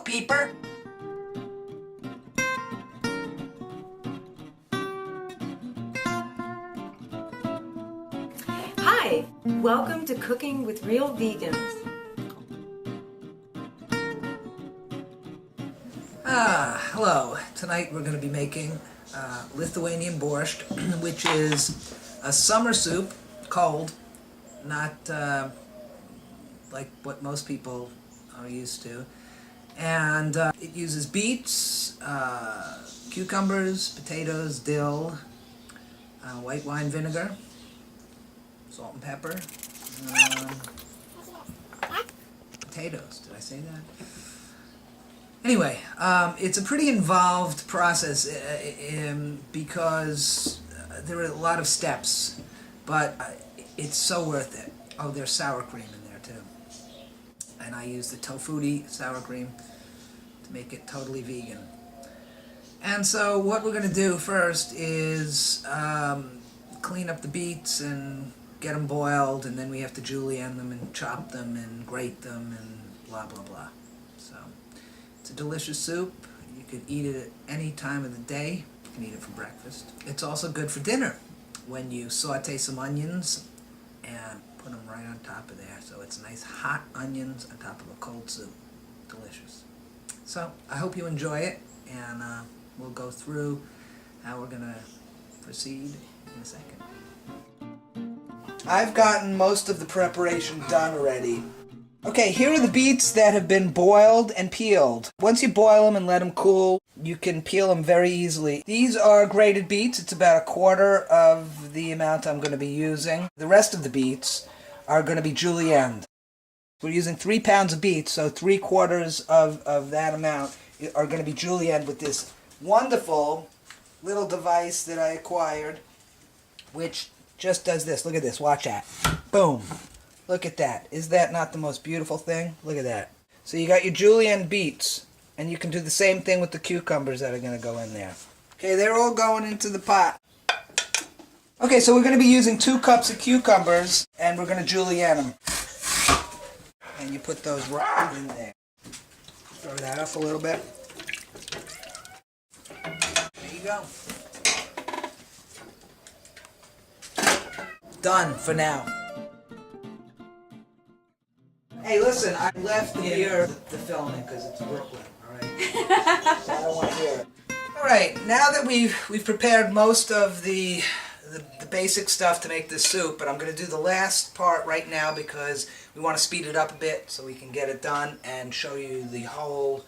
Hello, Peeper. Hi, welcome to Cooking with Real Vegans. Hello. Tonight we're going to be making Lithuanian borscht, which is a summer soup, cold, not like what most people are used to. And it uses beets, cucumbers, potatoes, dill, white wine vinegar, salt and pepper, potatoes. Did I say that? Anyway, it's a pretty involved process because there are a lot of steps, but it's so worth it. Oh, there's sour cream in there too. And I use the tofutti sour cream to make it totally vegan. And so what we're going to do first is clean up the beets and get them boiled, and then we have to julienne them and chop them and grate them and blah blah blah. So it's a delicious soup. You could eat it at any time of the day. You can eat it for breakfast. It's also good for dinner when you saute some onions and put them right on top of there. So it's nice hot onions on top of a cold soup. Delicious. So I hope you enjoy it, and we'll go through how we're going to proceed in a second. I've gotten most of the preparation done already. Okay, here are the beets that have been boiled and peeled. Once you boil them and let them cool, you can peel them very easily. These are grated beets. It's about a quarter of the amount I'm going to be using. The rest of the beets are going to be julienned. We're using 3 pounds of beets, so 3/4 of that amount are going to be julienned with this wonderful little device that I acquired, which just does this. Look at this. Watch that. Boom. Look at that. Is that not the most beautiful thing? Look at that. So you got your julienne beets, and you can do the same thing with the cucumbers that are going to go in there. Okay, they're all going into the pot. Okay, so we're going to be using 2 cups of cucumbers, and we're going to julienne them. And you put those right in there. Throw that up a little bit. There you go. Done for now. Hey, listen, I left the filming because it's Brooklyn, alright? So I don't want to hear it. Alright, now that we've prepared most of the basic stuff to make this soup, but I'm going to do the last part right now because we want to speed it up a bit so we can get it done and show you the whole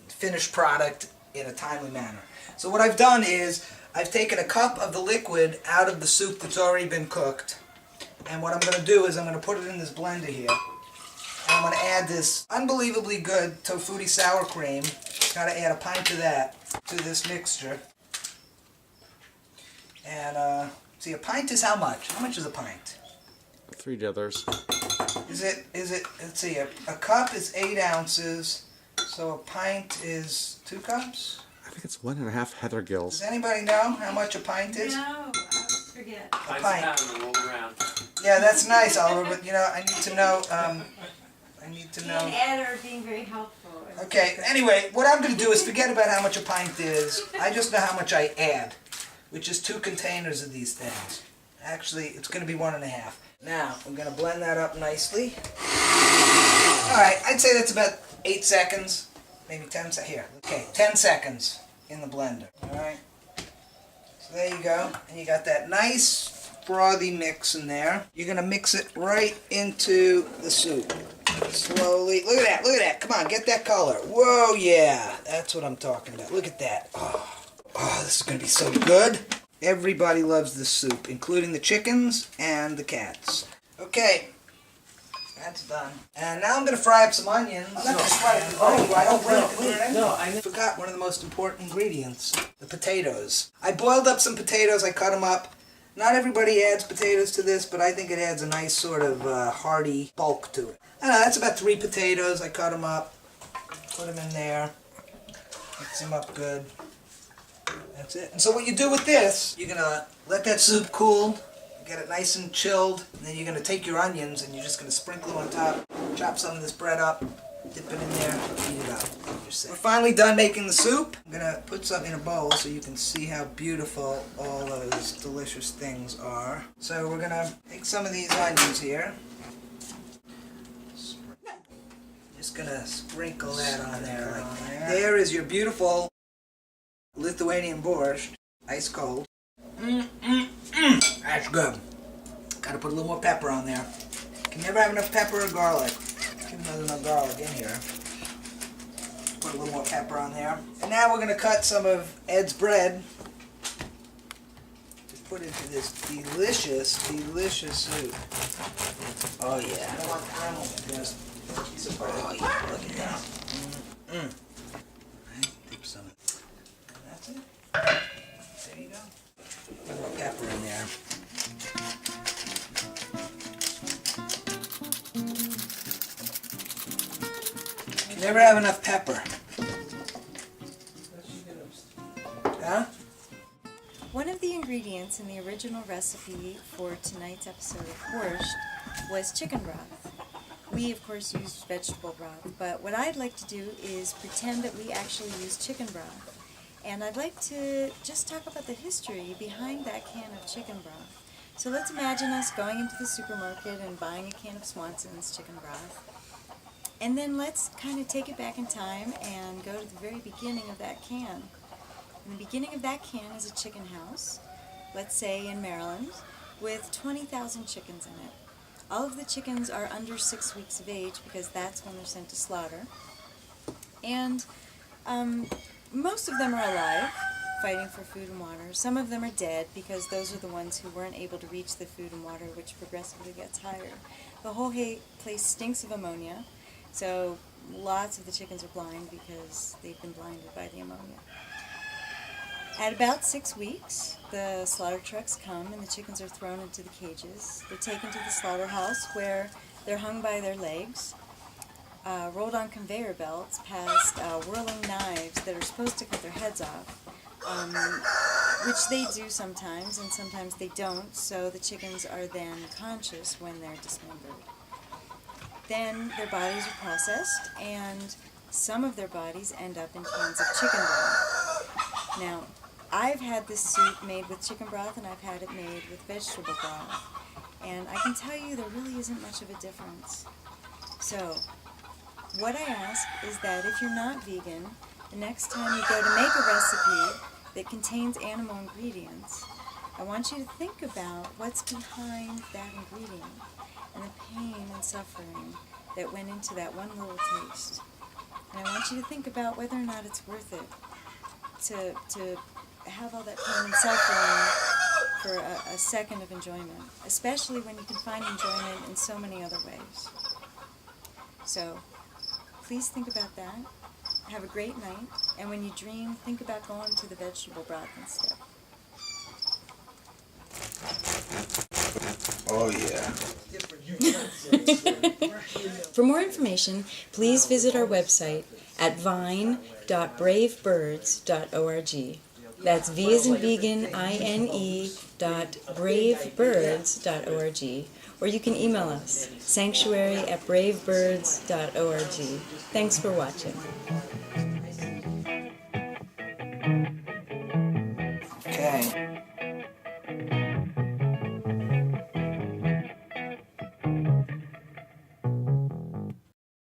finished product in a timely manner. So what I've done is I've taken a cup of the liquid out of the soup that's already been cooked, and what I'm going to do is I'm going to put it in this blender here, and I'm going to add this unbelievably good tofutti sour cream. Got to add a pint of that to this mixture. And see, a pint is how much? How much is a pint? 3 others. Is it? Let's see. A cup is 8 ounces, so a pint is 2 cups. I think it's 1.5 heather gills. Does anybody know how much a pint is? No, I forget. A pint. Yeah, that's nice, Oliver. But I need to know. Being Ed are being very helpful. Okay. Anyway, what I'm going to do is forget about how much a pint is. I just know how much I add, which is 2 containers of these things. Actually, it's going to be 1.5. Now, I'm going to blend that up nicely. Alright, I'd say that's about 8 seconds. Maybe 10 seconds. Here. Okay, 10 seconds in the blender. Alright. So there you go. And you got that nice frothy mix in there. You're going to mix it right into the soup. Slowly. Look at that. Look at that. Come on, get that color. Whoa, yeah. That's what I'm talking about. Look at that. Oh, this is going to be so good. Everybody loves this soup, including the chickens and the cats. Okay, that's done. And now I'm going to fry up some onions. I'm not going to fry it. I forgot one of the most important ingredients, the potatoes. I boiled up some potatoes. I cut them up. Not everybody adds potatoes to this, but I think it adds a nice sort of hearty bulk to it. I don't know, that's about 3 potatoes. I cut them up, put them in there, mix them up good. That's it. And so what you do with this, you're going to let that soup cool, get it nice and chilled, and then you're going to take your onions and you're just going to sprinkle them on top, chop some of this bread up, Dip it in there, heat it up. We're finally done making the soup. I'm gonna put some in a bowl so you can see how beautiful all those delicious things are. So we're gonna take some of these onions here. Just gonna sprinkle that on there like that. There is your beautiful Lithuanian borscht, ice cold. That's good. Gotta put a little more pepper on there. Can never have enough pepper or garlic. Even though there's no garlic in here. Put a little more pepper on there. And now we're gonna cut some of Ed's bread to put into this delicious, delicious soup. Oh yeah. Just, oh yeah, look at that. Dip some. And that's it. There you go. A little pepper in there. You never have enough pepper. Huh? One of the ingredients in the original recipe for tonight's episode of Borscht was chicken broth. We, of course, used vegetable broth, but what I'd like to do is pretend that we actually use chicken broth. And I'd like to just talk about the history behind that can of chicken broth. So let's imagine us going into the supermarket and buying a can of Swanson's chicken broth. And then let's kind of take it back in time and go to the very beginning of that can. And the beginning of that can is a chicken house, let's say in Maryland, with 20,000 chickens in it. All of the chickens are under 6 weeks of age because that's when they're sent to slaughter. And most of them are alive, fighting for food and water. Some of them are dead because those are the ones who weren't able to reach the food and water, which progressively gets higher. The whole place stinks of ammonia, so lots of the chickens are blind because they've been blinded by the ammonia. At about 6 weeks, the slaughter trucks come and the chickens are thrown into the cages. They're taken to the slaughterhouse where they're hung by their legs, rolled on conveyor belts past whirling knives that are supposed to cut their heads off, which they do sometimes and sometimes they don't, so the chickens are then conscious when they're dismembered. Then their bodies are processed and some of their bodies end up in cans of chicken broth. Now, I've had this soup made with chicken broth and I've had it made with vegetable broth. And I can tell you there really isn't much of a difference. So, what I ask is that if you're not vegan, the next time you go to make a recipe that contains animal ingredients, I want you to think about what's behind that ingredient and the pain and suffering that went into that one little taste. And I want you to think about whether or not it's worth it to have all that pain and suffering for a second of enjoyment, especially when you can find enjoyment in so many other ways. So, please think about that. Have a great night, and when you dream, think about going to the vegetable broth instead. Oh yeah. For more information, please visit our website at vine.bravebirds.org. That's V as in vegan, INE.bravebirds.org. Or you can email us, sanctuary@bravebirds.org. Thanks for watching.